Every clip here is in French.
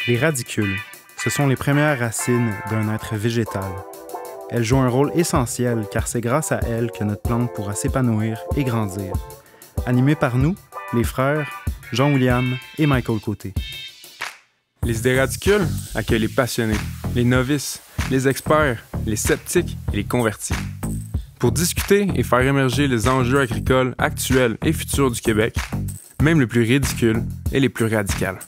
Les radicules, ce sont les premières racines d'un être végétal. Elles jouent un rôle essentiel car c'est grâce à elles que notre plante pourra s'épanouir et grandir. Animés par nous, les frères Jean-William et Michael Côté. Les idées radicules accueillent les passionnés, les novices, les experts, les sceptiques et les convertis. Pour discuter et faire émerger les enjeux agricoles actuels et futurs du Québec, même les plus ridicules et les plus radicales.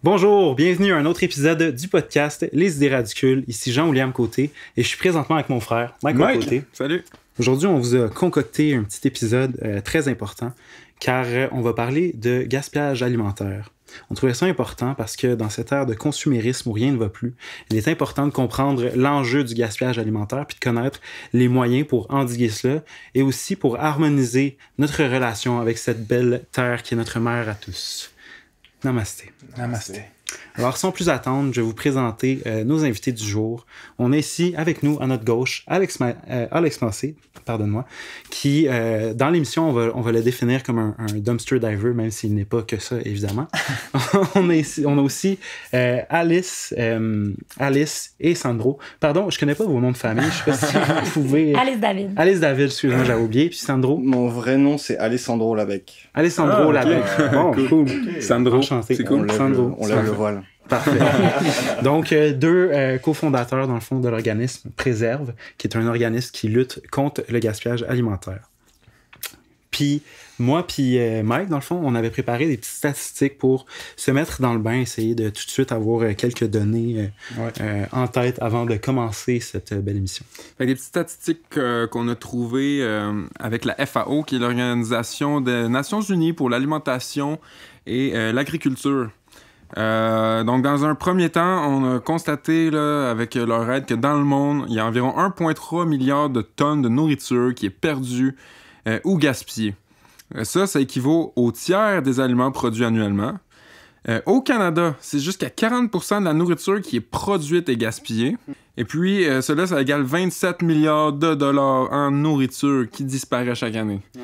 Bonjour, bienvenue à un autre épisode du podcast Les idées radicules. Ici Jean-William Côté et je suis présentement avec mon frère Michael Côté. Salut! Aujourd'hui, on vous a concocté un petit épisode très important car on va parler de gaspillage alimentaire. On trouvait ça important parce que dans cette ère de consumérisme où rien ne va plus, il est important de comprendre l'enjeu du gaspillage alimentaire puis de connaître les moyens pour endiguer cela et aussi pour harmoniser notre relation avec cette belle terre qui est notre mère à tous. Namasté. Namasté. Alors, sans plus attendre, je vais vous présenter nos invités du jour. On est ici avec nous, à notre gauche, Alex Massé, pardonne-moi, qui, dans l'émission, on va le définir comme un dumpster diver, même s'il n'est pas que ça, évidemment. On a aussi Alice et Sandro. Pardon, je connais pas vos noms de famille, je sais pas si vous pouvez... Alice David. Alice David, excusez-moi, j'avais oublié. Puis Sandro. Mon vrai nom, c'est Alessandro Labec. Alessandro Labec. Bon, cool. Sandro, enchanté. c'est cool. On lève le voile. Parfait. Donc, deux cofondateurs, dans le fond, de l'organisme Préserve, qui est un organisme qui lutte contre le gaspillage alimentaire. Puis, moi puis Mike, dans le fond, on avait préparé des petites statistiques pour se mettre dans le bain, essayer de tout de suite avoir quelques données en tête avant de commencer cette belle émission. Fait des petites statistiques qu'on a trouvées avec la FAO, qui est l'Organisation des Nations Unies pour l'alimentation et l'agriculture. Donc, dans un premier temps, on a constaté là, avec leur aide que dans le monde, il y a environ 1,3 milliard de tonnes de nourriture qui est perdue ou gaspillée. Ça équivaut au tiers des aliments produits annuellement. Au Canada, c'est jusqu'à 40% de la nourriture qui est produite et gaspillée. Et puis, ça égale 27 milliards de dollars en nourriture qui disparaît chaque année. Ouais.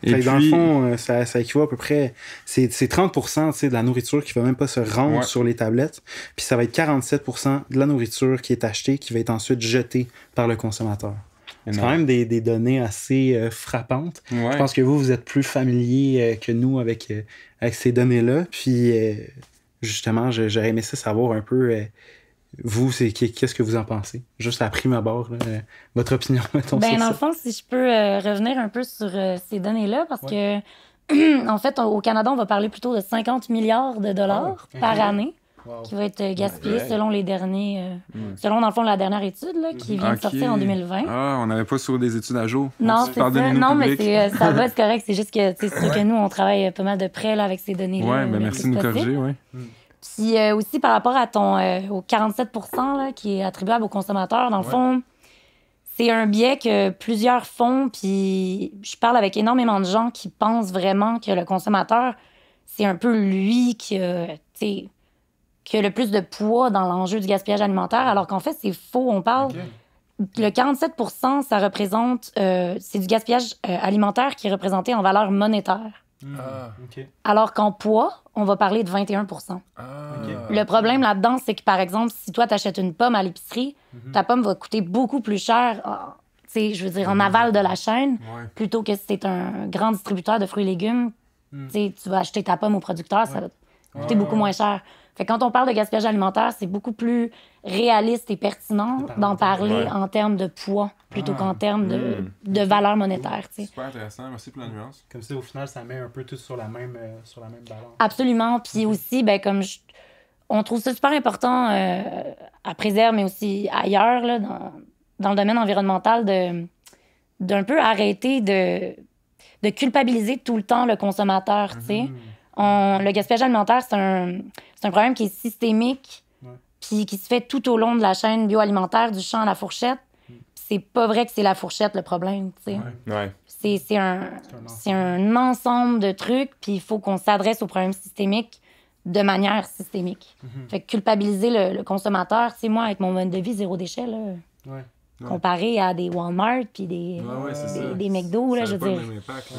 Et puis, dans le fond, ça équivaut à peu près... C'est 30% de la nourriture qui va même pas se rendre sur les tablettes. Puis ça va être 47% de la nourriture qui est achetée, qui va être ensuite jetée par le consommateur. C'est quand même des données assez frappantes. Ouais. Je pense que vous êtes plus familier que nous avec ces données-là. Puis, justement, j'aurais aimé ça savoir un peu... vous, qu'est-ce que vous en pensez? Juste à prime abord, votre opinion, mettons. Dans le fond, si je peux revenir un peu sur ces données-là, parce que, en fait, au Canada, on va parler plutôt de 50 milliards de dollars par année qui va être gaspillé selon les derniers... selon, dans le fond, la dernière étude là, qui vient de sortir en 2020. Ah, on n'avait pas sur des études à jour. Non, c'est ça. Non, mais ça va, c'est correct. C'est juste que c'est sûr que nous, on travaille pas mal de près là, avec ces données-là. Oui, merci de nous corriger, oui. Puis aussi, par rapport à au 47 % là, qui est attribuable aux consommateurs, dans le fond, c'est un biais que plusieurs font. Puis je parle avec énormément de gens qui pensent vraiment que le consommateur, c'est un peu lui qui a le plus de poids dans l'enjeu du gaspillage alimentaire, alors qu'en fait, c'est faux. On parle... Le 47 % ça représente... c'est du gaspillage alimentaire qui est représenté en valeur monétaire. Alors qu'en poids, on va parler de 21 %. Le problème là-dedans, c'est que, par exemple, si toi, tu achètes une pomme à l'épicerie, ta pomme va coûter beaucoup plus cher, je veux dire, en aval de la chaîne, plutôt que si c'est un grand distributeur de fruits et légumes. Tu vas acheter ta pomme au producteur, ça va te coûter beaucoup moins cher. Fait que quand on parle de gaspillage alimentaire, c'est beaucoup plus réaliste et pertinent d'en parler en termes de poids plutôt qu'en termes de valeur monétaire. T'sais. Super intéressant, merci pour la nuance. Comme ça, au final, ça met un peu tout sur la même balance. Absolument. Puis aussi, on trouve ça super important à Préserve, mais aussi ailleurs, là, dans le domaine environnemental, d'un peu arrêter de culpabiliser tout le temps le consommateur, tu sais. Le gaspillage alimentaire, c'est un problème qui est systémique puis qui se fait tout au long de la chaîne bioalimentaire, du champ à la fourchette. C'est pas vrai que c'est la fourchette le problème, tu sais. C'est un ensemble de trucs, puis il faut qu'on s'adresse aux problèmes systémiques de manière systémique. Fait que culpabiliser le consommateur, tu sais, moi, avec mon mode de vie zéro déchet, là, comparé à des Walmart puis des McDo, là, je veux dire. Impact,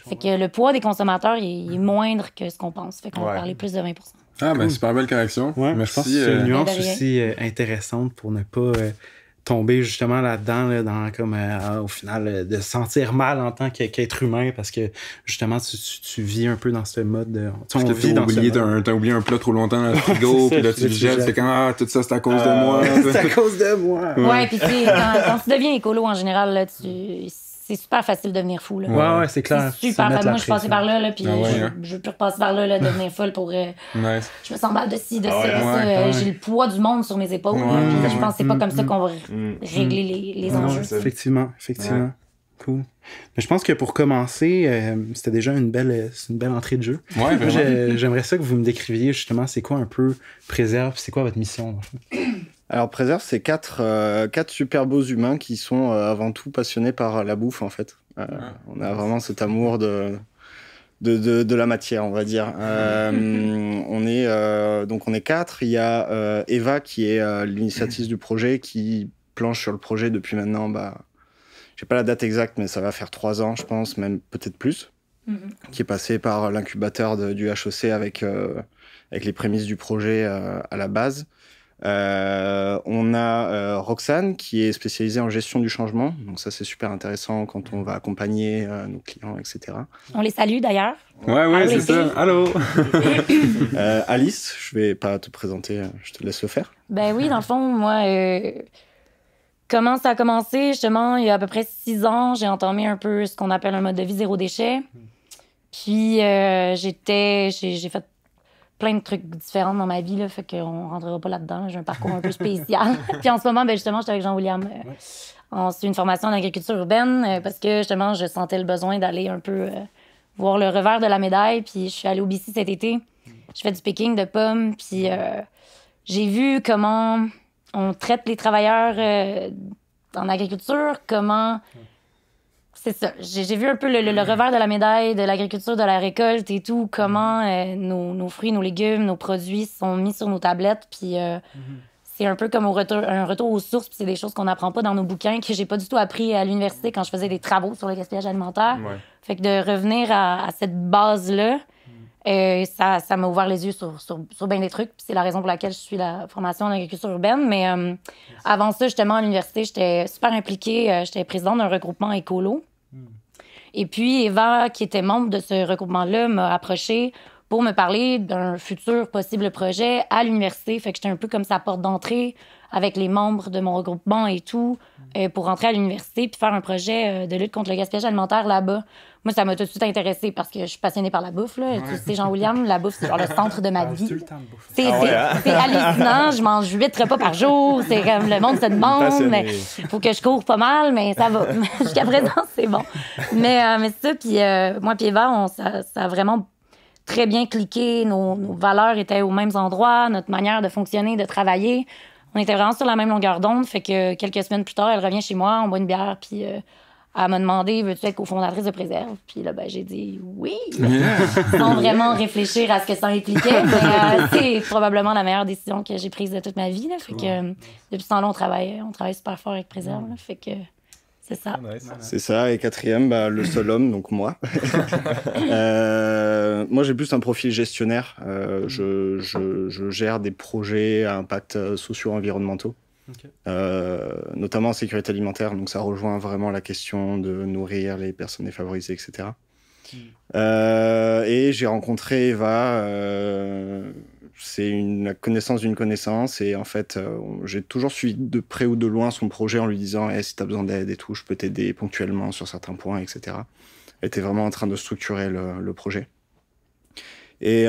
fait que le poids des consommateurs il est moindre que ce qu'on pense. Fait qu'on va parler plus de 20%. Ah, ben super belle correction. Ouais, mais je pense que c'est une nuance aussi intéressante pour ne pas tomber justement là-dedans, là, dans comme au final, de se sentir mal en tant qu'être humain parce que justement, tu vis un peu dans ce mode de. Parce que t'as oublié un plat trop longtemps dans le frigo, puis là tu le jettes, c'est quand tout ça c'est à cause de moi. C'est à cause de moi. Ouais, puis tu sais, quand tu deviens écolo en général, là, c'est super facile de devenir fou. Là. Ouais, c'est clair. C'est super facile. Moi, je suis passée par là, puis je veux plus repasser par là, devenir folle pour. Je me sens mal de ci, de ça. J'ai le poids du monde sur mes épaules. Je pense que c'est pas comme ça qu'on va régler les enjeux. Effectivement. Cool. Mais je pense que pour commencer, c'était déjà une belle entrée de jeu. Ouais, j'aimerais ça que vous me décriviez justement c'est quoi un peu Préserve, c'est quoi votre mission? Alors Préserve, c'est quatre super beaux humains qui sont avant tout passionnés par la bouffe en fait. On a vraiment cet amour de la matière, on va dire. On est quatre. Il y a Eva qui est l'initiatrice du projet, qui planche sur le projet depuis maintenant. J'ai pas la date exacte, mais ça va faire 3 ans, je pense, même peut-être plus. Qui est passée par l'incubateur du HEC avec les prémices du projet à la base. On a Roxane qui est spécialisée en gestion du changement, donc ça c'est super intéressant quand on va accompagner nos clients, etc. On les salue d'ailleurs. Ouais, c'est ça. Allô. Alice, je vais pas te présenter, je te laisse le faire. Ben oui, dans le fond, moi, comment ça a commencé, justement, il y a à peu près 6 ans, j'ai entamé un peu ce qu'on appelle un mode de vie zéro déchet. Puis j'ai fait plein de trucs différents dans ma vie, là, fait qu'on rentrera pas là-dedans. J'ai un parcours un peu spécial. Puis en ce moment, justement, j'étais avec Jean-William. On suit une formation en agriculture urbaine parce que, justement, je sentais le besoin d'aller un peu voir le revers de la médaille. Puis je suis allée au BC cet été. Je fais du picking de pommes. Puis j'ai vu comment on traite les travailleurs en agriculture, comment... C'est ça. J'ai vu un peu le revers de la médaille de l'agriculture, de la récolte et tout, comment nos fruits, nos légumes, nos produits sont mis sur nos tablettes. Puis c'est un peu comme un retour aux sources. Puis c'est des choses qu'on n'apprend pas dans nos bouquins, que j'ai pas du tout appris à l'université quand je faisais des travaux sur le gaspillage alimentaire. Fait que de revenir à cette base-là, ça m'a ouvert les yeux sur bien des trucs. Puis c'est la raison pour laquelle je suis la formation en agriculture urbaine. Mais avant ça, justement, à l'université, j'étais super impliquée. J'étais présidente d'un regroupement écolo. Et puis, Eva, qui était membre de ce regroupement-là, m'a approchée pour me parler d'un futur possible projet à l'université. Fait que j'étais un peu comme sa porte d'entrée avec les membres de mon regroupement et tout, pour rentrer à l'université puis faire un projet de lutte contre le gaspillage alimentaire là-bas. Moi, ça m'a tout de suite intéressée parce que je suis passionnée par la bouffe. Là. Tu sais, Jean-William, la bouffe, c'est genre le centre de ma vie. C'est hallucinant. Je mange 8 repas par jour. C'est comme le monde se demande. Il faut que je cours pas mal, mais ça va. Jusqu'à présent, c'est bon. Mais c'est ça. Puis moi et Eva, ça a vraiment très bien cliqué. Nos valeurs étaient aux mêmes endroits. Notre manière de fonctionner, de travailler. On était vraiment sur la même longueur d'onde. Fait que quelques semaines plus tard, elle revient chez moi, on boit une bière, puis elle m'a demandé « Veux-tu être cofondatrice de Préserve? » Puis là, j'ai dit « Oui! » Sans vraiment réfléchir à ce que ça impliquait. Mais c'est probablement la meilleure décision que j'ai prise de toute ma vie. Là. Fait que depuis ce temps-là, on travaille super fort avec Préserve. Là. Fait que c'est ça. C'est ça. Et 4e, le seul homme, donc moi. Moi, j'ai plus un profil gestionnaire. Je gère des projets à impact socio-environnementaux. Notamment en sécurité alimentaire, donc ça rejoint vraiment la question de nourrir les personnes défavorisées, etc. Et j'ai rencontré Eva, c'est la connaissance d'une connaissance, et en fait j'ai toujours suivi de près ou de loin son projet en lui disant si t'as besoin d'aide et tout, je peux t'aider ponctuellement sur certains points, etc. Elle était vraiment en train de structurer le projet. Et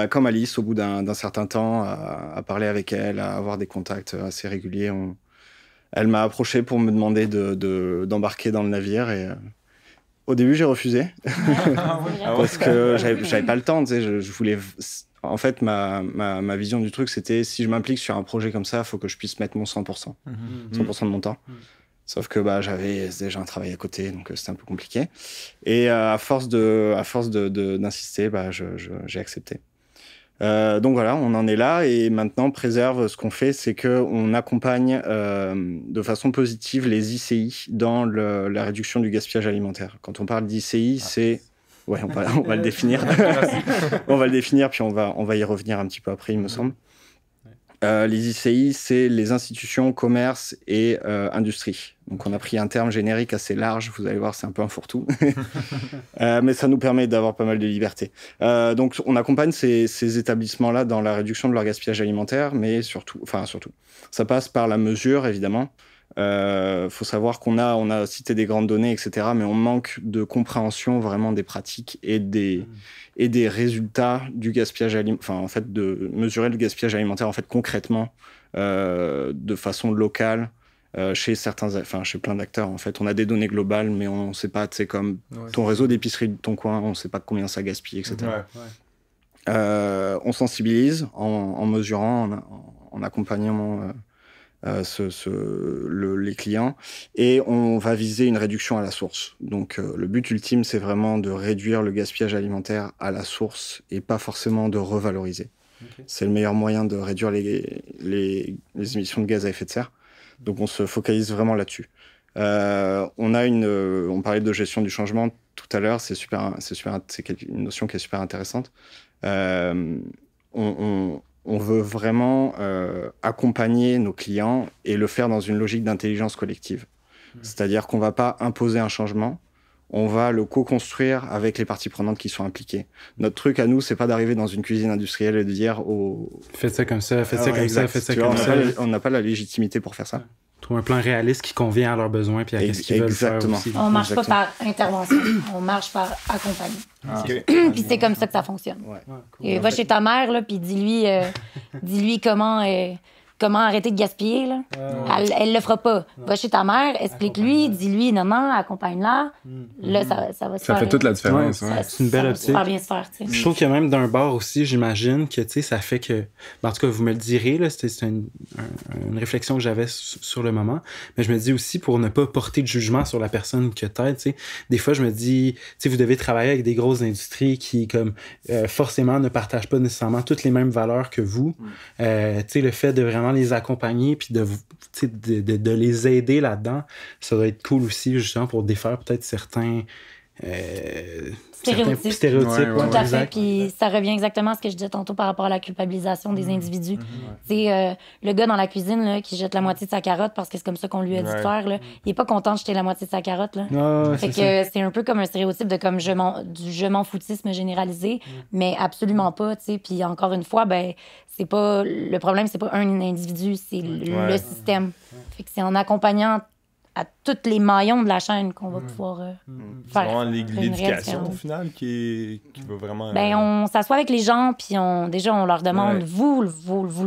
comme Alice, au bout d'un certain temps, à parler avec elle, à avoir des contacts assez réguliers, elle m'a approché pour me demander d'embarquer dans le navire. Et au début, j'ai refusé. Parce que j'avais pas le temps. Tu sais, je voulais... En fait, ma vision du truc, c'était si je m'implique sur un projet comme ça, il faut que je puisse mettre mon 100%. 100% de mon temps. Sauf que j'avais déjà un travail à côté, donc c'était un peu compliqué. Et à force d'insister, j'ai accepté. Donc voilà, on en est là et maintenant Préserve, ce qu'on fait, c'est qu'on accompagne de façon positive les ICI dans la réduction du gaspillage alimentaire. Quand on parle d'ICI, c'est... Ouais, on va le définir. On va le définir, puis on va y revenir un petit peu après, il me semble. Les ICI, c'est les institutions, commerces et industries. Donc on a pris un terme générique assez large, vous allez voir, c'est un peu un fourre-tout. Mais ça nous permet d'avoir pas mal de liberté. Donc on accompagne ces établissements-là dans la réduction de leur gaspillage alimentaire, mais surtout, ça passe par la mesure, évidemment. Faut savoir qu'on a cité des grandes données, etc., mais on manque de compréhension vraiment des pratiques et des résultats du gaspillage alimentaire, en fait, de mesurer le gaspillage alimentaire en fait concrètement, de façon locale, chez plein d'acteurs. En fait, on a des données globales, mais on ne sait pas, c'est comme ton réseau d'épicerie de ton coin, on ne sait pas combien ça gaspille, etc. On sensibilise en mesurant, en accompagnant les clients, et on va viser une réduction à la source. Donc le but ultime, c'est vraiment de réduire le gaspillage alimentaire à la source et pas forcément de revaloriser. C'est le meilleur moyen de réduire les émissions de gaz à effet de serre. Donc on se focalise vraiment là-dessus. On parlait de gestion du changement tout à l'heure, c'est une notion qui est super intéressante. On veut vraiment accompagner nos clients et le faire dans une logique d'intelligence collective. C'est-à-dire qu'on ne va pas imposer un changement, on va le co-construire avec les parties prenantes qui sont impliquées. Notre truc à nous, c'est pas d'arriver dans une cuisine industrielle et de dire faites ça comme ça, faites ça comme ça, faites ça comme ça. On n'a pas la légitimité pour faire ça. Trouver un plan réaliste qui convient à leurs besoins puis à ce qu'ils veulent faire aussi. On marche pas par intervention, on marche par accompagnement. Puis c'est comme ça que ça fonctionne. Et va chez ta mère, là, puis dis-lui comment arrêter de gaspiller. Là. Elle le fera pas. Va chez ta mère, explique-lui, dis-lui, non, accompagne-la. Là, ça va se faire. Ça fait toute la différence. C'est une belle optique. Ça va bien se faire. T'sais. Je trouve qu'il y a même d'un bord aussi, j'imagine, que ça fait que... En tout cas, vous me le direz, là, c'était une réflexion que j'avais sur le moment. Mais je me dis aussi, pour ne pas porter de jugement sur la personne que t'aides, des fois, je me dis, vous devez travailler avec des grosses industries qui, comme, forcément, ne partagent pas nécessairement toutes les mêmes valeurs que vous. Le fait de vraiment les accompagner puis de les aider là-dedans, ça doit être cool aussi, justement, pour défaire peut-être certains stéréotypes. Tout à fait. Puis ça revient exactement à ce que je disais tantôt par rapport à la culpabilisation des individus. Le gars dans la cuisine là, qui jette la moitié de sa carotte parce que c'est comme ça qu'on lui a dit de faire, là, il est pas content de jeter la moitié de sa carotte. Là. Fait que c'est un peu comme un stéréotype de comme du je m'en foutisme généralisé, mais absolument pas. Puis encore une fois, c'est pas le problème, c'est pas un individu, c'est le système. Fait que c'est en accompagnant à tous les maillons de la chaîne qu'on va pouvoir faire. C'est vraiment l'éducation, au final, qui va vraiment... on s'assoit avec les gens, puis on leur demande, vous le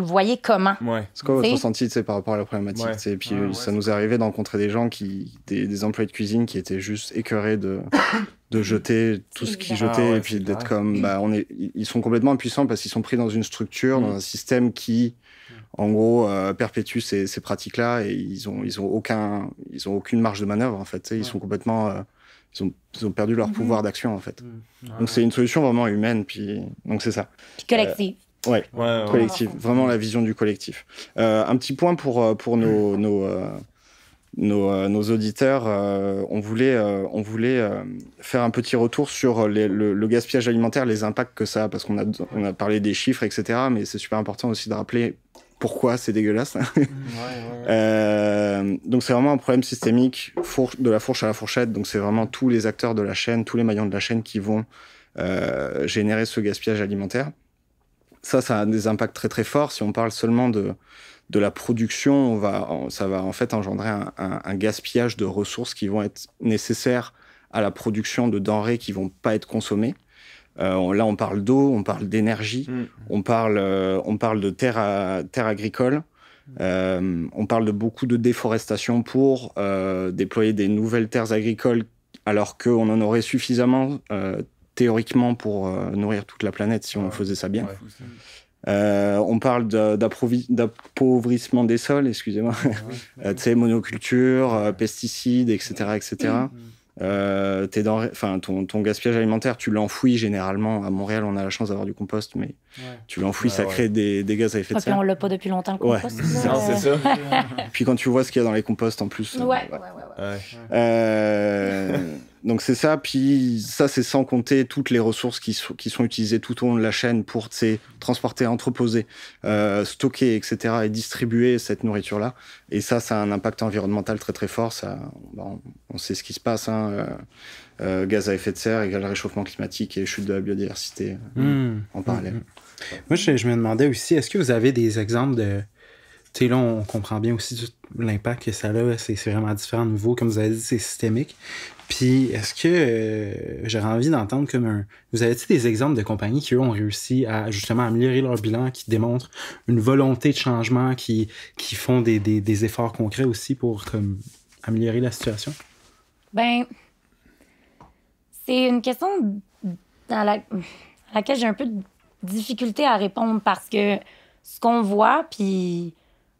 voyez comment? C'est quoi votre ressenti par rapport à la problématique? Et puis ça nous est arrivé de rencontrer des gens, des employés de cuisine qui étaient juste écœurés de jeter tout ce qu'ils jetaient, et puis d'être comme... ils sont complètement impuissants parce qu'ils sont pris dans une structure, dans un système qui... En gros, perpétue ces pratiques-là, et ils ont aucune marge de manœuvre, en fait. Ils sont complètement... ils ont perdu leur pouvoir d'action, en fait. Donc c'est une solution vraiment humaine, donc c'est ça. Puis collective. Collective. Vraiment la vision du collectif. Un petit point pour nos auditeurs, on voulait faire un petit retour sur le gaspillage alimentaire, les impacts que ça a, parce qu'on a parlé des chiffres, etc., mais c'est super important aussi de rappeler pourquoi c'est dégueulasse. Donc c'est vraiment un problème systémique, de la fourche à la fourchette, donc c'est vraiment tous les acteurs de la chaîne, tous les maillons de la chaîne qui vont générer ce gaspillage alimentaire. Ça a des impacts très très forts. Si on parle seulement de la production, ça va en fait engendrer un gaspillage de ressources qui vont être nécessaires à la production de denrées qui vont pas être consommées. Là, on parle d'eau, on parle d'énergie, on parle de terre agricole, on parle de beaucoup de déforestation pour déployer des nouvelles terres agricoles, alors qu'on en aurait suffisamment théoriquement pour nourrir toute la planète si on faisait ça bien. On parle d'appauvrissement des sols, excusez-moi, monoculture, pesticides, etc., etc. ton gaspillage alimentaire, tu l'enfouis généralement. À Montréal, on a la chance d'avoir du compost, mais tu l'enfouis, ça crée des gaz à effet de serre. Puis on l'a pas depuis longtemps, le compost. C'est ça. Puis quand tu vois ce qu'il y a dans les composts en plus. Donc c'est ça, puis ça c'est sans compter toutes les ressources qui sont utilisées tout au long de la chaîne pour transporter, entreposer, stocker, etc. et distribuer cette nourriture-là. Et ça a un impact environnemental très très fort. On sait ce qui se passe, gaz à effet de serre égale réchauffement climatique et chute de la biodiversité en parallèle. Moi je me demandais aussi, est-ce que vous avez des exemples de... Tu sais, là, on comprend bien aussi l'impact que ça a, c'est vraiment différent de nouveau, comme vous avez dit, c'est systémique. Puis, est-ce que j'aurais envie d'entendre vous avez-tu des exemples de compagnies qui, eux, ont réussi à justement améliorer leur bilan, qui démontrent une volonté de changement, qui font des efforts concrets aussi pour améliorer la situation? Ben, c'est une question à laquelle j'ai un peu de difficulté à répondre parce que ce qu'on voit, puis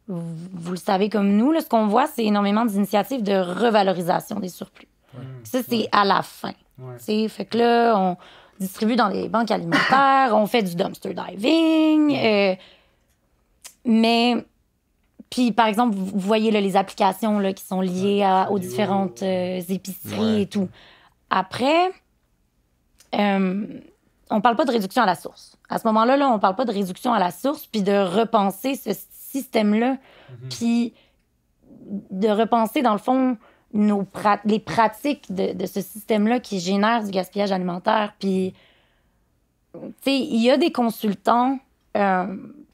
vous le savez comme nous, là, ce qu'on voit, c'est énormément d'initiatives de revalorisation des surplus. Ça, c'est à la fin. Fait que là, on distribue dans les banques alimentaires, on fait du dumpster diving. Mais, puis par exemple, vous voyez là, les applications là, qui sont liées aux différentes épiceries et tout. Après, on parle pas de réduction à la source. À ce moment-là, on parle pas de réduction à la source, puis de repenser ce système-là, puis de repenser, dans le fond, les pratiques de ce système-là qui génère du gaspillage alimentaire. Puis, tu sais, il y a des consultants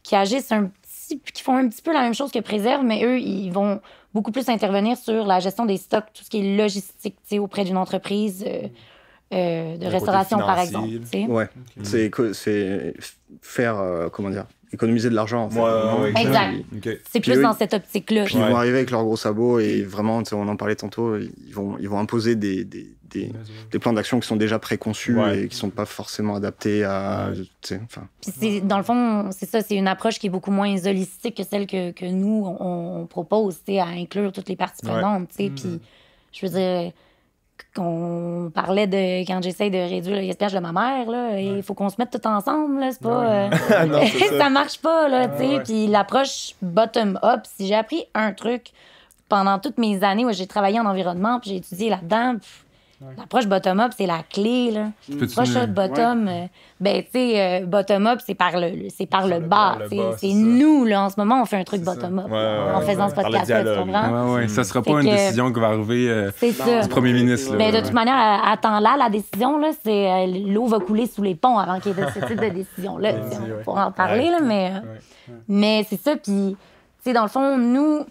qui agissent qui font un petit peu la même chose que Préserve, mais eux, ils vont beaucoup plus intervenir sur la gestion des stocks, tout ce qui est logistique, tu sais, auprès d'une entreprise de restauration, par exemple. Ouais, c'est faire, économiser de l'argent, en fait. Exact. C'est plus dans cette optique-là. Puis ils vont arriver avec leurs gros sabots et vraiment, on en parlait tantôt, ils vont imposer des plans d'action qui sont déjà préconçus et qui sont pas forcément adaptés à... Puis dans le fond, c'est ça, c'est une approche qui est beaucoup moins holistique que celle que nous, on propose, à inclure toutes les parties prenantes, puis je veux dire... qu'on parlait de quand j'essaye de réduire le gaspillage de ma mère, là, il faut qu'on se mette tout ensemble, là, c'est pas... non, ça marche pas, là, tu sais. Puis l'approche bottom-up, si j'ai appris un truc pendant toutes mes années où j'ai travaillé en environnement puis j'ai étudié là-dedans, l'approche bottom-up, c'est la clé, là. L'approche bottom, ben, tu sais, bottom-up, c'est par le bas. C'est nous, là, en ce moment, on fait un truc bottom-up en faisant ce podcast-là, tu comprends? Ça sera pas une décision qui va arriver du premier ministre. Mais de toute manière, attends-là, la décision, là, c'est l'eau va couler sous les ponts avant qu'il y ait ce type de décision-là. Il faut en parler, là, mais c'est ça. Puis, tu sais, dans le fond, nous,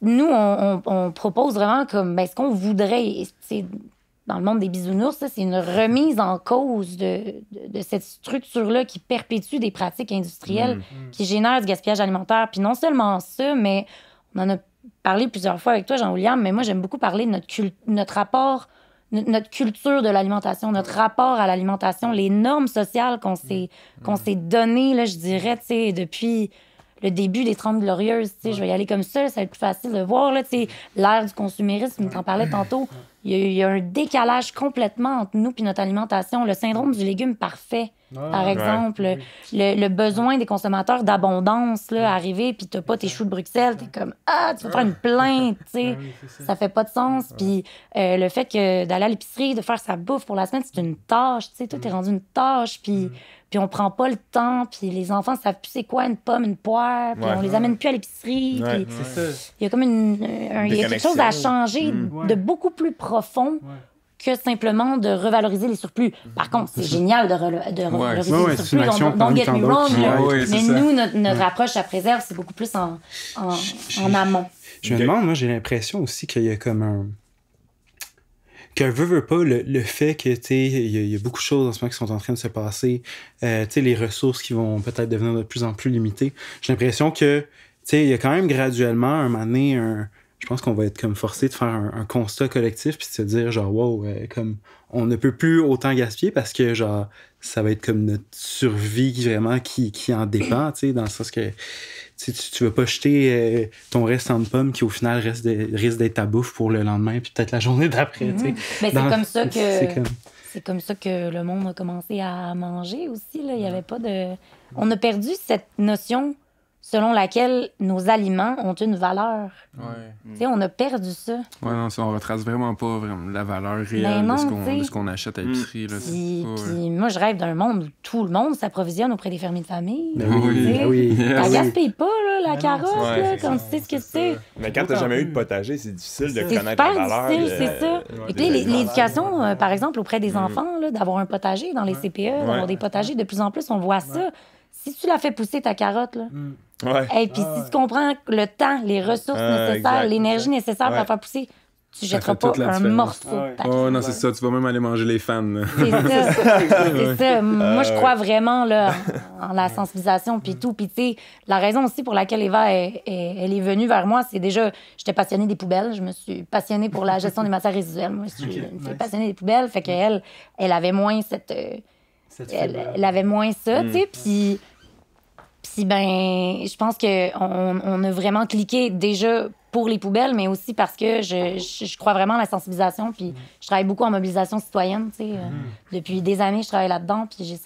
on propose vraiment comme ce qu'on voudrait. Dans le monde des bisounours, c'est une remise en cause de cette structure-là qui perpétue des pratiques industrielles qui génèrent du gaspillage alimentaire. Puis non seulement ça, mais on en a parlé plusieurs fois avec toi, Jean-William, mais moi, j'aime beaucoup parler de notre rapport, notre culture de l'alimentation, notre rapport à l'alimentation, les normes sociales qu'on s'est données, là, je dirais, depuis... le début des 30 Glorieuses, je vais y aller comme ça va être plus facile de voir, là, l'ère du consumérisme, tu en parlais tantôt, il y a un décalage complètement entre nous et notre alimentation. Le syndrome du légume parfait, par exemple, le besoin des consommateurs d'abondance, là, arriver, puis t'as pas tes choux de Bruxelles, t'es comme, tu vas faire une plainte, ça fait pas de sens. Puis le fait que d'aller à l'épicerie, de faire sa bouffe pour la semaine, c'est une tâche, tout est rendu une tâche, puis on prend pas le temps, puis les enfants savent plus c'est quoi une pomme, une poire, puis on les amène plus à l'épicerie. Il y a comme il y a quelque chose à changer de beaucoup plus profond que simplement de revaloriser les surplus. Par contre, c'est génial de revaloriser les surplus, don't get me wrong, mais nous, notre approche à Préserve, c'est beaucoup plus en amont. Je me demande, moi, j'ai l'impression aussi qu'il y a comme que veut pas le fait que il y a beaucoup de choses en ce moment qui sont en train de se passer, les ressources qui vont peut-être devenir de plus en plus limitées. J'ai l'impression que il y a quand même graduellement un moment donné je pense qu'on va être comme forcé de faire un constat collectif puis de se dire genre wow, comme on ne peut plus autant gaspiller parce que genre ça va être comme notre survie vraiment qui en dépend, dans le sens que tu veux pas jeter ton restant de pommes qui au final risque d'être ta bouffe pour le lendemain puis peut-être la journée d'après. Mais c'est comme ça que c'est comme ça que le monde a commencé à manger aussi là. Il y avait pas de on a perdu cette notion selon laquelle nos aliments ont une valeur. Tu sais, on a perdu ça. Ouais, non, on retrace vraiment pas la valeur réelle de ce qu'on achète à l'épicerie. Puis moi, je rêve d'un monde où tout le monde s'approvisionne auprès des fermiers de famille. Oui. Ça gaspille pas, là, la carotte, là, quand tu sais ce que c'est. Mais quand t'as jamais eu de potager, c'est difficile de connaître la valeur. C'est ça. Et puis l'éducation, par exemple, auprès des enfants, là, d'avoir un potager dans les CPE, d'avoir des potagers, de plus en plus, on voit ça. Si tu la fais pousser, ta carotte, là, et puis si tu comprends le temps, les ressources nécessaires, l'énergie nécessaire pour la faire pousser, tu jetteras pas un morceau de ta carotte. Oh non, c'est ça, tu vas même aller manger les fans. C'est ça. C'est ça. Moi, je crois vraiment là, en la sensibilisation puis tout. Puis tu sais, la raison aussi pour laquelle Eva, elle est venue vers moi, c'est déjà, j'étais passionnée des poubelles. Je me suis passionnée pour la gestion des matières résiduelles. Moi, je suis une fille passionnée des poubelles. Fait qu'elle, elle avait moins elle avait moins ça, tu sais. Puis ben, je pense qu'on a vraiment cliqué déjà pour les poubelles, mais aussi parce que je crois vraiment à la sensibilisation. Puis je travaille beaucoup en mobilisation citoyenne, tu sais. Depuis des années, je travaille là-dedans, puis j'ai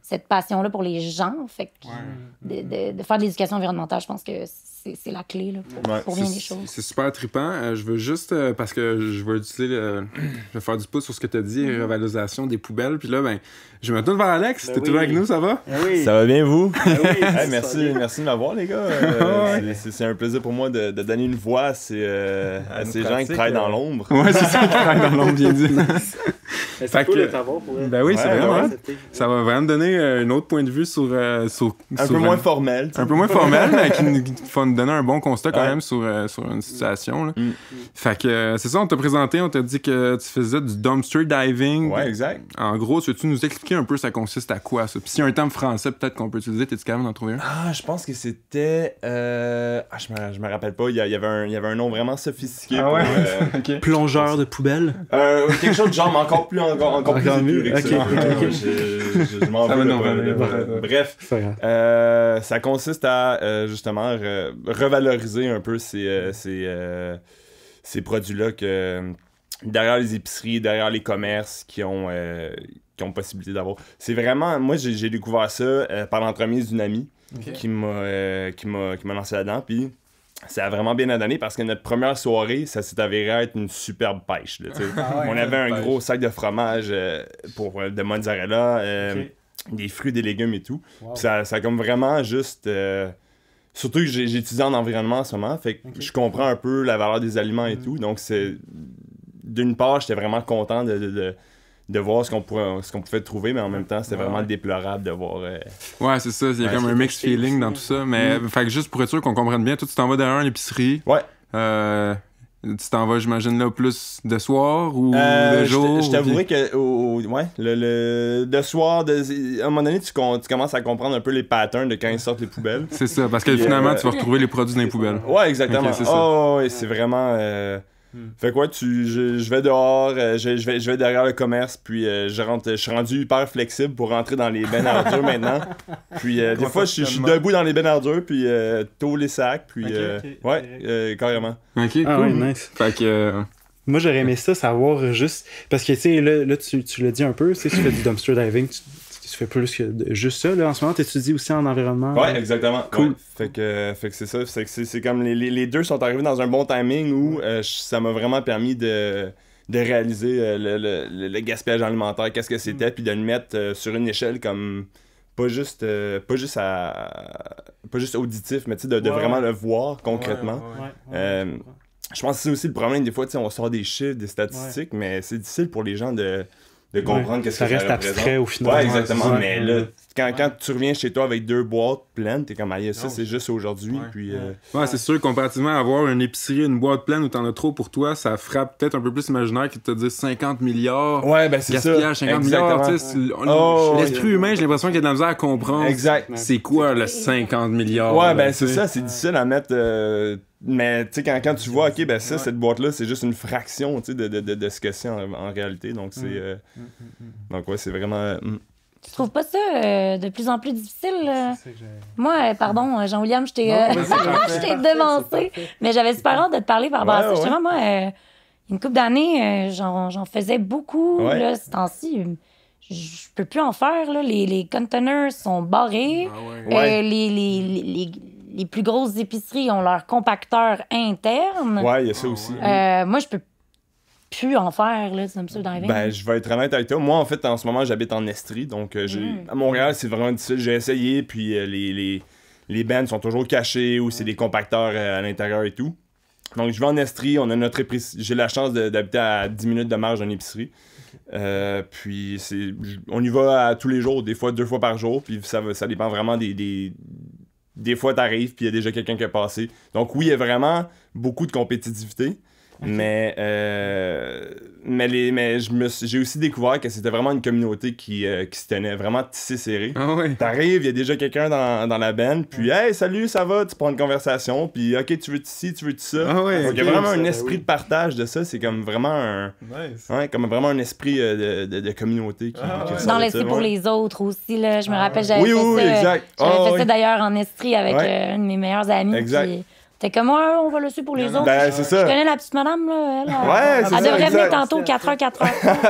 cette passion-là pour les gens. Fait que de faire de l'éducation environnementale, je pense que c'est la clé là, pour bien des choses. C'est super trippant. Je veux juste, parce que je veux utiliser je vais faire du pouce sur ce que tu as dit, revalorisation des poubelles. Puis là, ben, je me tourne vers Alex. T'es toujours avec nous, ça va? Ça va bien, vous? Merci de m'avoir, les gars. C'est un plaisir pour moi de donner une voix à ces gens qui travaillent dans l'ombre. Ouais, c'est ça, qui travaillent dans l'ombre, bien dit. C'est cool de t'avoir pour ben oui, c'est vraiment. Ça va vraiment donner un autre point de vue sur un peu moins formel. Un peu moins formel, mais qui va nous donner un bon constat quand même sur une situation. Là. Fait que c'est ça, on t'a présenté, on t'a dit que tu faisais du dumpster diving. Ouais, exact. En gros, veux-tu nous expliquer un peu ça consiste à quoi ça? Puis s'il y a un terme français peut-être qu'on peut utiliser, t'es-tu capable d'en trouver un? Ah, je pense que c'était... je me rappelle pas, il y avait un nom vraiment sophistiqué. Ah ouais? Okay. Plongeur de poubelle? Quelque chose de genre, mais encore plus épuré que ça. Je m'en veux. Bref, ça consiste à justement revaloriser un peu ces produits-là que derrière les épiceries, derrière les commerces qui ont possibilité d'avoir. C'est vraiment... Moi, j'ai découvert ça par l'entremise d'une amie qui m'a lancé là-dedans, puis ça a vraiment bien donné parce que notre première soirée, ça s'est avéré être une superbe pêche. Là, on avait un gros sac de fromage de mozzarella, des fruits, des légumes et tout. Wow. Ça a comme vraiment juste... surtout que j'ai étudié en environnement en ce moment, fait que je comprends un peu la valeur des aliments et tout. Donc, d'une part, j'étais vraiment content de voir ce qu'on pouvait trouver, mais en même temps, c'était vraiment déplorable de voir... Ouais, c'est ça. Il y a comme un mixed feeling dans tout ça. Mais fait que juste pour être sûr qu'on comprenne bien, toi, tu t'en vas derrière l'épicerie. Ouais. Tu t'en vas, j'imagine, là, plus de soir ou de jour? Je t'avouerais que de soir, à un moment donné, tu commences à comprendre un peu les patterns de quand ils sortent les poubelles. C'est ça, parce que finalement, tu vas retrouver les produits dans les poubelles. Ouais, exactement. Okay, c'est ça. Ouais, c'est vraiment... Fait quoi, je vais dehors, je vais derrière le commerce, puis je suis rendu hyper flexible pour rentrer dans les bennes à ordures maintenant. Puis des fois, je suis debout dans les bennes à ordures, puis tôt les sacs, puis carrément. Ok, cool. Ah ouais, nice. Fait que... Moi, j'aurais aimé ça, savoir juste... Parce que, tu sais, là tu l'as dit un peu, tu fais du dumpster diving, tu fais plus que juste ça, là. En ce moment, tu étudies aussi en environnement. Ouais, exactement. Cool. Ouais. Fait que c'est ça. C'est comme les deux sont arrivés dans un bon timing où ça m'a vraiment permis de réaliser le gaspillage alimentaire, qu'est-ce que c'était, puis de le mettre sur une échelle comme pas juste auditif, mais tu sais, de vraiment le voir concrètement. Je pense que c'est aussi le problème, des fois, tu sais, on sort des chiffres, des statistiques, mais c'est difficile pour les gens de comprendre qu'est-ce que ça reste abstrait au final. Ouais, exactement. Mais là, quand tu reviens chez toi avec 2 boîtes pleines, t'es comme, ça, c'est juste aujourd'hui. Puis, ouais, c'est sûr, comparativement à avoir une épicerie, une boîte pleine où t'en as trop pour toi, ça frappe peut-être un peu plus imaginaire que de te dire 50 milliards. Ouais, ben c'est gaspillage, ça. 50 milliards. L'esprit humain, j'ai l'impression qu'il y a de la misère à comprendre. Exact. C'est quoi le 50 milliards? Ouais, ben c'est ça, c'est difficile à mettre. Mais tu sais, quand tu vois, ok, ben ça, cette boîte-là, c'est juste une fraction de ce que c'est en réalité. Donc, c'est. Donc, ouais, c'est vraiment. Tu trouves pas ça de plus en plus difficile? Moi, pardon, Jean-William, je t'ai devancé. Mais j'avais super hâte de te parler par rapport à ça. Justement, moi, une couple d'années, j'en faisais beaucoup. Là, ces temps-ci, je peux plus en faire. Là. Les containers sont barrés. Les plus grosses épiceries ont leur compacteur interne. Ouais, il y a ça aussi. Moi, je peux plus en faire, là, ça me saoule dans les veines. Ben, je vais être honnête avec toi. Moi, en fait, en ce moment, j'habite en Estrie. Donc, à Montréal, c'est vraiment difficile. J'ai essayé, puis les bennes sont toujours cachées ou c'est des compacteurs à l'intérieur et tout. Donc, je vais en Estrie. On a notre épicerie. J'ai la chance d'habiter à 10 minutes de marge d'une épicerie. Puis, on y va tous les jours, des fois 2 fois par jour. Puis, ça dépend vraiment des fois, t'arrives, puis il y a déjà quelqu'un qui est passé. Donc, oui, il y a vraiment beaucoup de compétitivité. Mais j'ai aussi découvert que c'était vraiment une communauté qui se tenait vraiment tissée serrée. T'arrives, il y a déjà quelqu'un dans la benne, puis hey, salut, ça va, tu prends une conversation, puis ok, tu veux ci, tu veux ça. Donc il y a vraiment un esprit de partage de ça, c'est comme vraiment un esprit de communauté qui dans l'esprit pour les autres aussi, là. Je me rappelle, j'avais fait ça d'ailleurs en Estrie avec un de mes meilleurs amis. Qui... T'es comme moi, on va le suivre pour les autres. Ben, c'est ça. Je connais la petite madame, là. Elle devrait venir tantôt 4h.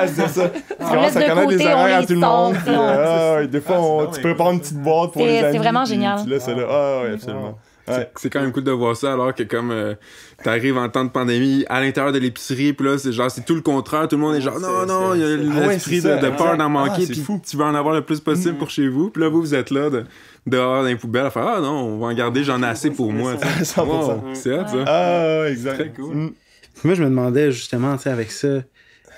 C'est ça. On laisse de côté, des horaires à tout le monde. Des fois, tu tu prépares une petite boîte pour les amis. C'est vraiment génial. Puis là, c'est là. Oui, absolument. C'est quand même cool de voir ça, alors que comme t'arrives en temps de pandémie à l'intérieur de l'épicerie, puis là, c'est tout le contraire. Tout le monde est genre, non, il y a l'esprit de peur d'en manquer, puis tu veux en avoir le plus possible pour chez vous. Puis là, vous êtes là, dehors dans les poubelles, à faire, non, on va en garder, j'en ai assez pour moi. 100%. C'est hot, ça. Exact. Très cool. Moi, je me demandais justement, tu sais, avec ça,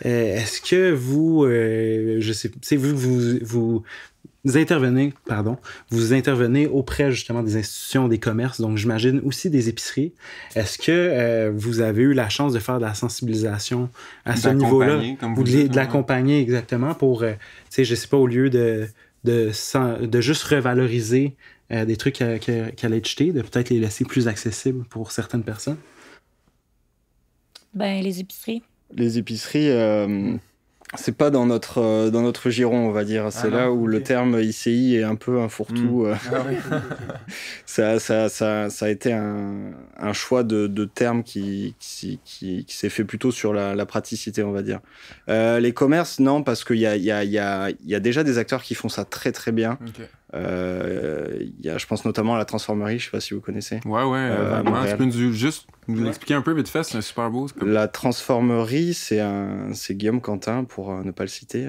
est-ce que vous, je sais, tu sais, vous intervenez auprès justement des institutions, des commerces, donc j'imagine aussi des épiceries. Est-ce que vous avez eu la chance de faire de la sensibilisation à ce niveau-là? Ou de l'accompagner exactement pour, tu sais, je sais pas, au lieu de juste revaloriser des trucs qu'elle a jetés, de peut-être les laisser plus accessibles pour certaines personnes? Ben, les épiceries. Les épiceries, c'est pas dans notre giron, on va dire. C'est là où le terme ICI est un peu un fourre-tout. Ça a été un choix de terme qui s'est fait plutôt sur la praticité, on va dire. Les commerces, non, parce qu'il y a déjà des acteurs qui font ça très très bien. Je pense notamment à la Transformerie, je sais pas si vous connaissez. Tu peux juste nous l'expliquer un peu vite fait, c'est un super beau. La Transformerie, c'est Guillaume Quentin, pour ne pas le citer,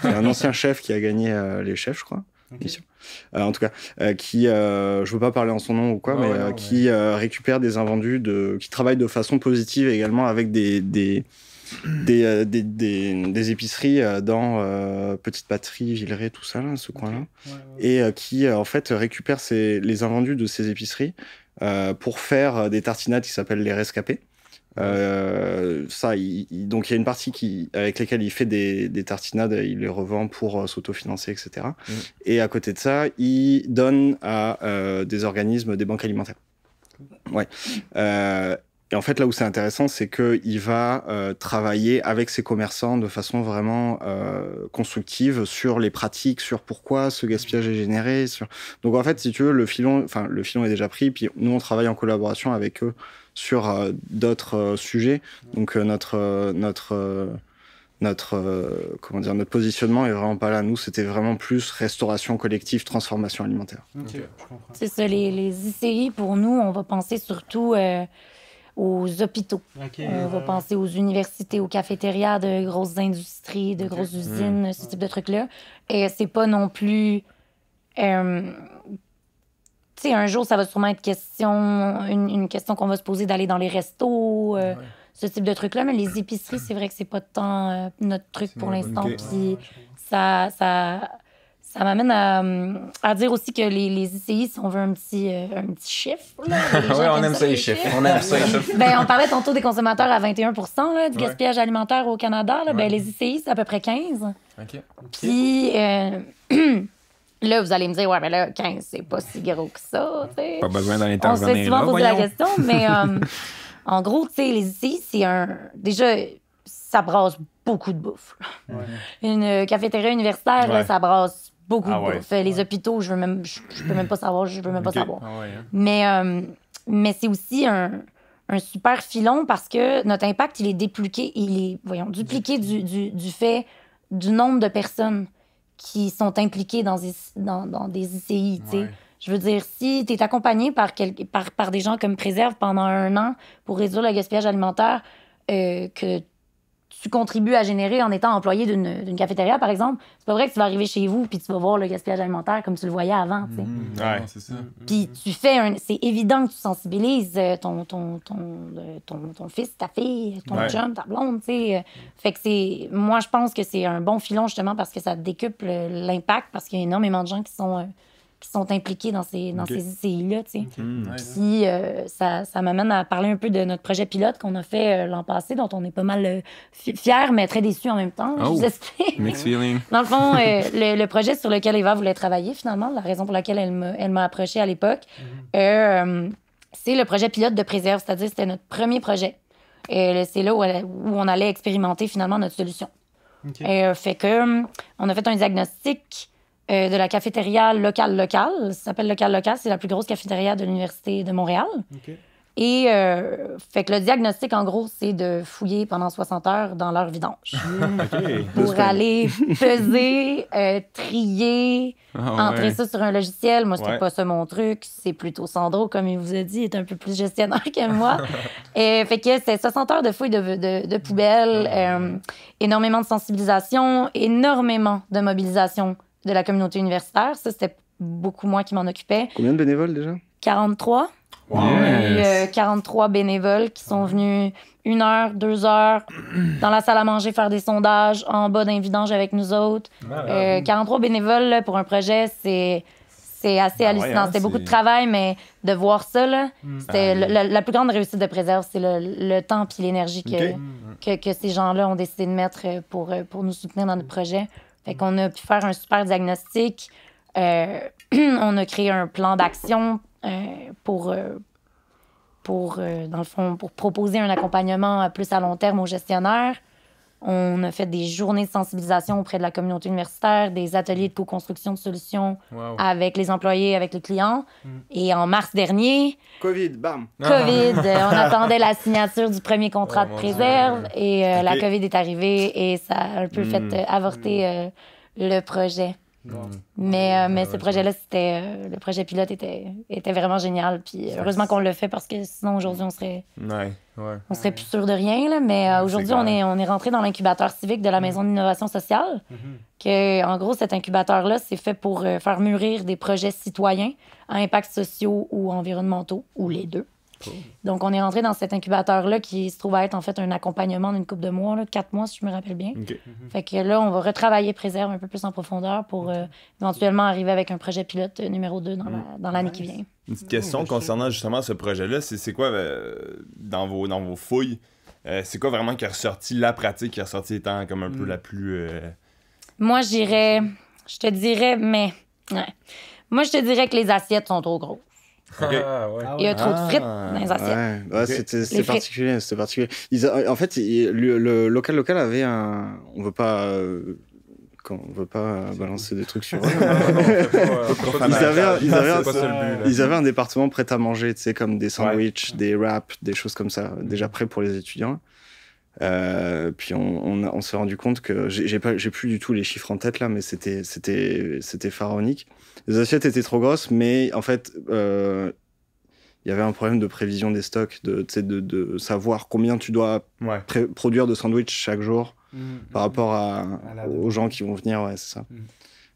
qui est un ancien chef qui a gagné les chefs, je crois. En tout cas, je veux pas parler en son nom ou quoi, qui récupère des invendus, qui travaille de façon positive également avec des épiceries dans Petite Patrie, Villeray, tout ça, là, ce coin-là, et qui en fait récupère les invendus de ces épiceries pour faire des tartinades qui s'appellent les rescapés. Donc il y a une partie avec lesquelles il fait des tartinades, il les revend pour s'autofinancer, etc. Et à côté de ça, il donne à des organismes, des banques alimentaires. Et en fait, là où c'est intéressant, c'est qu'il va travailler avec ses commerçants de façon vraiment constructive sur les pratiques, sur pourquoi ce gaspillage est généré. Donc en fait, si tu veux, le filon est déjà pris, puis nous, on travaille en collaboration avec eux sur d'autres sujets. Donc notre positionnement est vraiment pas là. Nous, c'était vraiment plus restauration collective, transformation alimentaire. Je comprends. C'est ça, les ICI, pour nous, on va penser surtout aux hôpitaux. On va penser aux universités, aux cafétérias de grosses industries, de grosses usines, ce type de trucs-là. Et c'est pas non plus... tu sais, un jour, ça va sûrement être une question qu'on va se poser d'aller dans les restos, ce type de trucs-là. Mais les épiceries, c'est vrai que c'est pas tant notre truc pour l'instant. Puis ça m'amène à dire aussi que les ICI, si on veut un petit chiffre. Oui, on aime ça les chiffres. On parlait tantôt des consommateurs à 21 % du gaspillage alimentaire au Canada. Là, les ICI, c'est à peu près 15 %. Puis là, vous allez me dire, mais là, 15, c'est pas si gros que ça. T'sais. Pas besoin d'en intervenir. On se fait souvent poser la question, mais en gros, tu sais, les ICI, c'est déjà, ça brasse beaucoup de bouffe. Une cafétéria universitaire, là, ça brasse beaucoup de bouffe. Les hôpitaux, je peux même pas savoir. Mais c'est aussi un super filon parce que notre impact, il est dupliqué du fait du nombre de personnes qui sont impliquées dans des ICI. Ouais. Je veux dire, si tu es accompagné par des gens comme Préserve pendant 1 an pour réduire le gaspillage alimentaire que tu contribues à générer en étant employé d'une cafétéria, par exemple, c'est pas vrai que tu vas arriver chez vous puis tu vas voir le gaspillage alimentaire comme tu le voyais avant. Ouais, c'est ça. Puis c'est évident que tu sensibilises ton fils, ta fille, ton chum, ta blonde, tu sais. Fait que moi, je pense que c'est un bon filon, justement, parce que ça décuple l'impact, parce qu'il y a énormément de gens qui sont impliqués dans ces ICI-là, tu sais. Puis ça m'amène à parler un peu de notre projet pilote qu'on a fait l'an passé, dont on est pas mal fiers, mais très déçus en même temps. Je vous explique. Mixed feeling. Dans le fond, le projet sur lequel Eva voulait travailler, finalement, la raison pour laquelle elle m'a approchée à l'époque, c'est le projet pilote de Préserve, c'est-à-dire c'était notre premier projet. C'est là où on allait expérimenter, finalement, notre solution. Fait que on a fait un diagnostic de la cafétéria locale. Ça s'appelle Local. C'est la plus grosse cafétéria de l'Université de Montréal. Et fait que le diagnostic, en gros, c'est de fouiller pendant 60 heures dans leur vidange. Pour aller peser, trier, entrer ça sur un logiciel. Moi, c'était pas ça mon truc. C'est plutôt Sandro, comme il vous a dit, est un peu plus gestionnaire que moi. Fait que c'est 60 heures de fouilles de poubelles, énormément de sensibilisation, énormément de mobilisation de la communauté universitaire. Ça, c'était beaucoup moi qui m'en occupais. Combien de bénévoles, déjà? 43. Wow. 43 bénévoles qui sont venus 1 heure, 2 heures dans la salle à manger faire des sondages en bas d'un vidange avec nous autres. 43 bénévoles là, pour un projet, c'est assez hallucinant. C'était beaucoup de travail, mais de voir ça, là, c'était la plus grande réussite de Préserve, c'est le temps et l'énergie que ces gens-là ont décidé de mettre pour nous soutenir dans notre projet. Fait qu'on a pu faire un super diagnostic. On a créé un plan d'action pour dans le fond, pour proposer un accompagnement plus à long terme aux gestionnaires. On a fait des journées de sensibilisation auprès de la communauté universitaire, des ateliers de co-construction de solutions avec les employés, avec les clients. Et en mars dernier... bam! On attendait la signature du premier contrat de Préserve et la COVID est arrivée et ça a un peu fait avorter le projet. Mais ce projet-là, le projet pilote était vraiment génial. Puis heureusement qu'on l'a fait parce que sinon, aujourd'hui, on serait plus sûr de rien. Là. Mais aujourd'hui, on est rentré dans l'incubateur civique de la Maison d'innovation sociale. Que, en gros, cet incubateur-là, c'est fait pour faire mûrir des projets citoyens à impact sociaux ou environnementaux, ou les deux. Donc, on est rentré dans cet incubateur-là qui se trouve à être en fait un accompagnement d'une couple de mois, 4 mois si je me rappelle bien. Fait que là, on va retravailler Préserve un peu plus en profondeur pour éventuellement arriver avec un projet pilote numéro 2 dans l'année qui vient. Une petite question concernant justement ce projet-là, c'est quoi dans vos fouilles, c'est quoi vraiment qui est ressorti, la pratique qui est ressortie étant comme un peu la plus... Moi, je te dirais que les assiettes sont trop grosses. Il y a trop de frites dans les assiettes. C'était particulier. En fait, le local avait un... On veut pas balancer des trucs sur eux. Ils avaient un département prêt à manger, tu sais, comme des sandwichs, des wraps, des choses comme ça, déjà prêts pour les étudiants. Puis on s'est rendu compte que j'ai plus du tout les chiffres en tête là, mais c'était pharaonique. Les assiettes étaient trop grosses, mais en fait il y avait un problème de prévision des stocks, de savoir combien tu dois produire de sandwichs chaque jour par rapport aux gens qui vont venir. Ouais, c'est ça.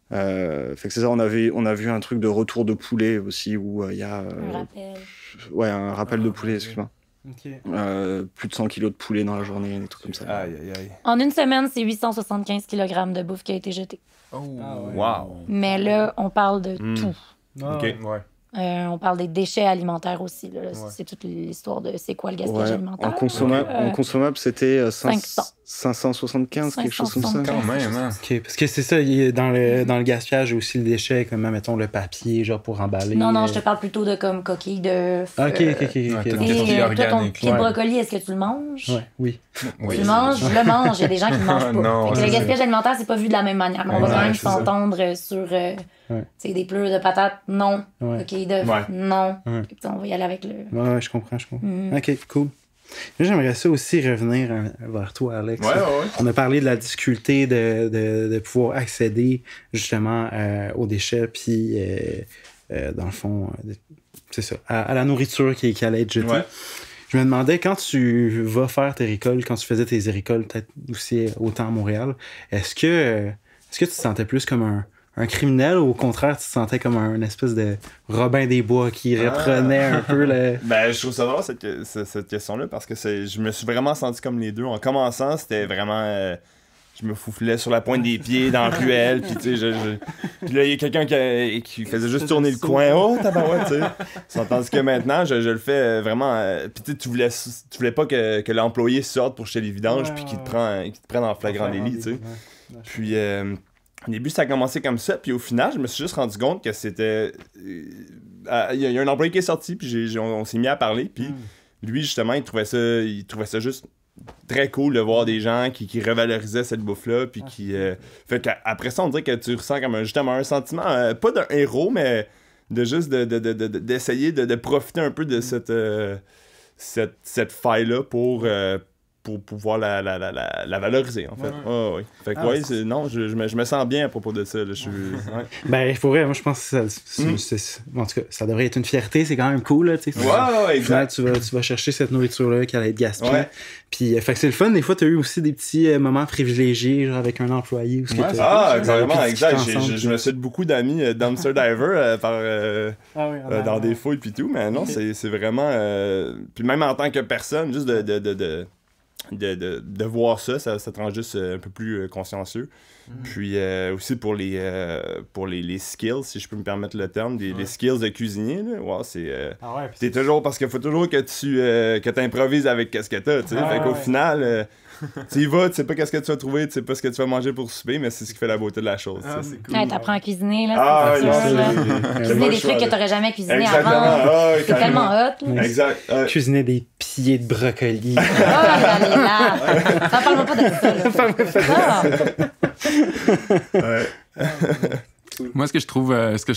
Fait que c'est ça. On a vu un truc de retour de poulet aussi où il y a un rappel de poulet. Excuse-moi. Plus de 100 kilos de poulet dans la journée, des trucs comme ça. En une semaine, c'est 875 kg de bouffe qui a été jetée. Wow! Mais là, on parle de tout. On parle des déchets alimentaires aussi. Là. C'est toute l'histoire de c'est quoi le gaspillage alimentaire. En consommable, c'était 575, quelque chose comme ça. Quand même, hein. OK, parce que c'est ça, dans le gaspillage, il y a aussi le déchet, comme, mettons, le papier, genre, pour emballer. Non, je te parle plutôt de comme coquilles d'œufs. OK. Et toi, ton pied de brocoli, est-ce que tu le manges? Oui. Tu le manges? Je le mange. Il y a des gens qui ne mangent pas. Non, le gaspillage alimentaire, c'est pas vu de la même manière. Mais on va quand même s'entendre sur des pleurs de patates, non. Coquilles d'œufs, non. On va y aller avec le... Ouais, je comprends. OK, cool. Moi, j'aimerais ça aussi revenir vers toi, Alex. Ouais. On a parlé de la difficulté de pouvoir accéder justement aux déchets, puis dans le fond, c'est ça, à la nourriture qui allait être jetée. Ouais. Je me demandais, quand tu vas faire tes récoltes, quand tu faisais tes récoltes, peut-être aussi autant à Montréal, est-ce que tu te sentais plus comme un criminel ou au contraire, tu te sentais comme un espèce de Robin des Bois qui reprenait un peu le... Ben, je trouve ça drôle cette question-là parce que je me suis vraiment senti comme les deux. En commençant, c'était vraiment... je me fouflais sur la pointe des pieds dans la ruelle, puis tu sais, puis là, il y a quelqu'un qui faisait juste tourner le coin. Oh, tabarouette, tu sais. Tandis que maintenant, je le fais vraiment... puis tu voulais pas que l'employé sorte pour jeter les vidanges, puis qu'il te prenne en flagrant délit, tu sais. Puis... au début, ça a commencé comme ça, puis au final, je me suis juste rendu compte que c'était... Il y a un employé qui est sorti, puis on s'est mis à parler, puis lui, justement, il trouvait ça juste très cool de voir des gens qui revalorisaient cette bouffe-là, puis qui... fait qu'après ça, on dirait que tu ressens comme justement un sentiment, pas d'un héros, mais de juste d'essayer de profiter un peu de cette faille-là pour pouvoir la valoriser, en fait. Ouais. Fait que, non, je me sens bien à propos de ça. Là, Ben, pour vrai, moi, je pense que en tout cas, ça devrait être une fierté, c'est quand même cool, là, tu sais. Ouais, exact. Tu vas chercher cette nourriture-là qui allait être gaspillée. Ouais. Puis, fait que c'est le fun, des fois, t'as eu aussi des petits moments privilégiés, genre avec un employé. Carrément, exact. Je me suis fait beaucoup d'amis dumpster diver dans des fouilles puis tout, mais non, c'est vraiment... puis même en tant que personne, juste de voir ça te rend juste un peu plus consciencieux. Puis aussi pour les skills, si je peux me permettre le terme, les skills de cuisinier, là, c'est toujours parce qu'il faut toujours que tu improvises avec ce que t'as, tu sais. Fait qu'au final, tu y vas, tu sais pas qu'est-ce que tu vas trouver, tu sais pas ce que tu vas manger pour souper, mais c'est ce qui fait la beauté de la chose. C'est cool. T'apprends à cuisiner, là. Cuisiner des trucs que t'aurais jamais cuisiné avant. C'est tellement hot. Là. Exact. Cuisiner des pieds de brocoli. Là. Ça parle pas de ça. Moi, ce que je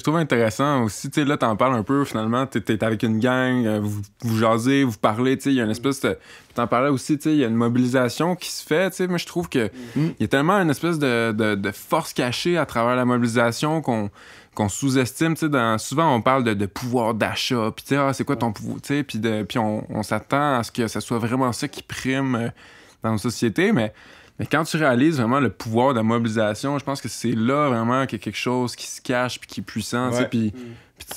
trouve intéressant aussi, tu sais, là, t'en parles un peu, finalement, t'es avec une gang, vous jasez, vous parlez, tu sais, il y a une espèce de... T'en parlais aussi, tu sais, il y a une mobilisation qui se fait, tu sais, moi, je trouve que il y a tellement une espèce de force cachée à travers la mobilisation qu'on sous-estime, tu sais, souvent, on parle de pouvoir d'achat, puis tu sais, c'est quoi ton pouvoir, tu sais, puis on s'attend à ce que ça soit vraiment ça qui prime dans nos sociétés, mais quand tu réalises vraiment le pouvoir de la mobilisation, je pense que c'est là vraiment qu'il y a quelque chose qui se cache puis qui est puissant. Ouais. Puis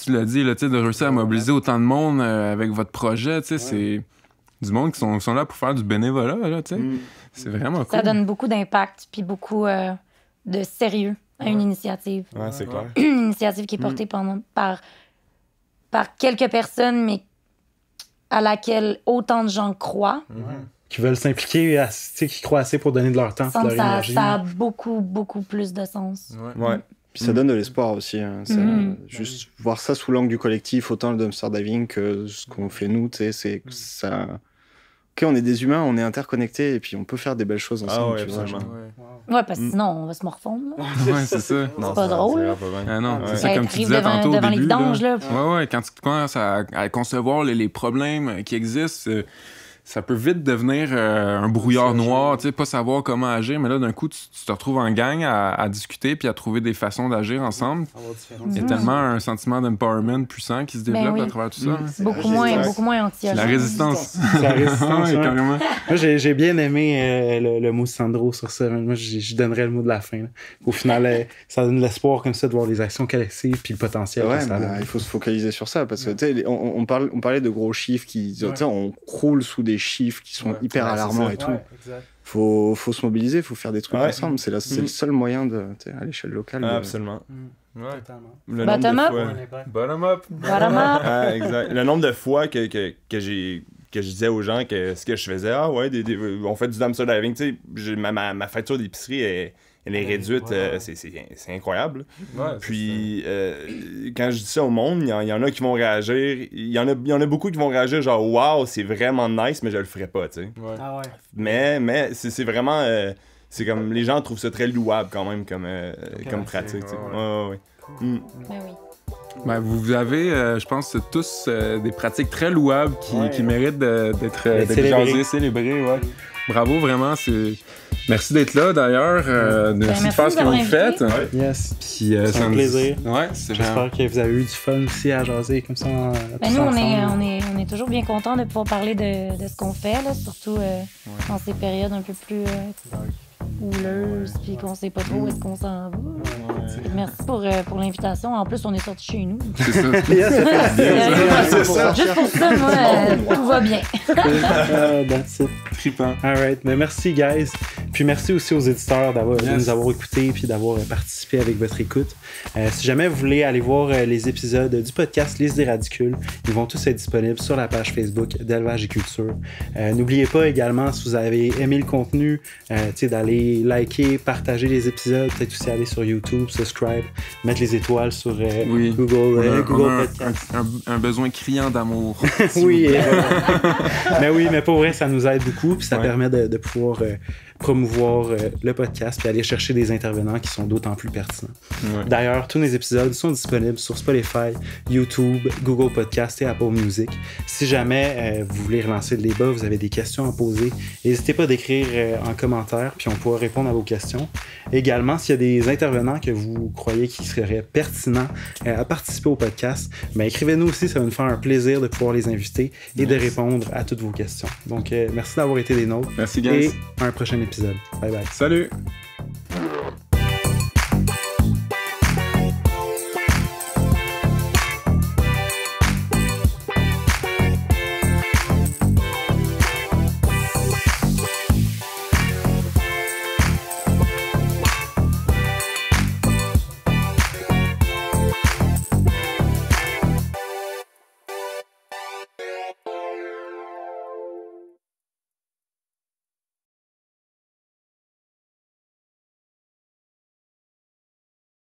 tu l'as dit, là, de réussir à mobiliser autant de monde avec votre projet, c'est du monde qui sont là pour faire du bénévolat. Là, c'est vraiment cool. Ça donne beaucoup d'impact puis beaucoup de sérieux à une initiative. Ouais, c'est clair. Une initiative qui est portée par quelques personnes, mais à laquelle autant de gens croient. Qui veulent s'impliquer, qui croient assez pour donner de leur temps, de leur énergie. Ça a beaucoup, beaucoup plus de sens. Ouais. Puis ça donne de l'espoir aussi. Hein. Juste voir ça sous l'angle du collectif, autant le dumpster diving que ce qu'on fait nous, tu sais, c'est ça... Ok, on est des humains, on est interconnectés, et puis on peut faire des belles choses ensemble. Ouais, parce que sinon, on va se morfondre. Ouais, c'est ça. C'est pas drôle. C'est ça, comme tu disais tantôt au début. Les vidanges, là. Ouais, quand tu commences à concevoir les problèmes qui existent... ça peut vite devenir un brouillard noir, tu sais, pas savoir comment agir, mais là, d'un coup, tu te retrouves en gang à discuter puis à trouver des façons d'agir ensemble. Il y a tellement un sentiment d'empowerment puissant qui se développe à travers tout ça. Beaucoup moins anxiogène. La résistance. La résistance, carrément. Moi, j'ai bien aimé le mot de Sandro sur ça. Moi, je donnerais le mot de la fin. Là. Au final, ça donne l'espoir comme ça de voir les actions collectives puis le potentiel. Ouais, il faut se focaliser sur ça parce que, tu sais, on parlait de gros chiffres qui, tu sais, on croule sous des chiffres qui sont hyper alarmants et tout. Faut se mobiliser, faut faire des trucs ensemble. C'est le seul moyen à l'échelle locale. Absolument. Ouais. Totalement. Le Bottom nombre up. de fois... Bottom up. Bottom up. Ah, exact. Le nombre de fois que je disais aux gens que ce que je faisais, on fait du dumpster diving, tu sais, ma facture d'épicerie, elle est réduite, c'est incroyable. Ouais, puis, quand je dis ça au monde, il y en a qui vont réagir, il y en a beaucoup qui vont réagir genre « Wow, c'est vraiment nice, mais je le ferais pas », tu sais. Ouais. Ah ouais. Mais c'est vraiment... c'est comme... Les gens trouvent ça très louable quand même comme pratique, tu sais. Ouais. Ben oui. Ben, vous avez, je pense, tous des pratiques très louables qui méritent d'être jasées, célébrées. Ouais. Bravo, vraiment. Merci d'être là, d'ailleurs. Merci de faire ce que vous faites. Ouais. Yes. Puis, c'est un plaisir. Ouais, J'espère que vous avez eu du fun aussi à jaser comme ça. Nous, on est toujours bien contents de pouvoir parler de ce qu'on fait, là, surtout dans ces périodes un peu plus houleuses, puis qu'on sait pas trop où est-ce qu'on s'en va. Merci pour l'invitation. En plus, on est sortis chez nous. C'est ça. Juste pour ça, moi, tout va bien. That's it. Trippant. All right. Mais merci, guys. Puis merci aussi aux éditeurs de nous avoir écoutés puis d'avoir participé avec votre écoute. Si jamais vous voulez aller voir les épisodes du podcast Lise des Radicules, ils vont tous être disponibles sur la page Facebook d'Élevage et Culture. N'oubliez pas également, si vous avez aimé le contenu, d'aller liker, partager les épisodes, peut-être aussi aller sur YouTube, subscribe, mettre les étoiles sur Google Podcast. Un besoin criant d'amour. Oui, mais pour vrai, ça nous aide beaucoup, puis ça permet de pouvoir promouvoir le podcast puis aller chercher des intervenants qui sont d'autant plus pertinents. Ouais. D'ailleurs, tous les épisodes sont disponibles sur Spotify, YouTube, Google Podcast et Apple Music. Si jamais vous voulez relancer le débat, vous avez des questions à poser, n'hésitez pas d'écrire en commentaire puis on pourra répondre à vos questions. Également, s'il y a des intervenants que vous croyez qui seraient pertinents à participer au podcast, écrivez-nous aussi, ça va nous faire un plaisir de pouvoir les inviter et de répondre à toutes vos questions. Donc, merci d'avoir été des nôtres. Merci, guys. Et à un prochain épisode. Bye bye. Salut!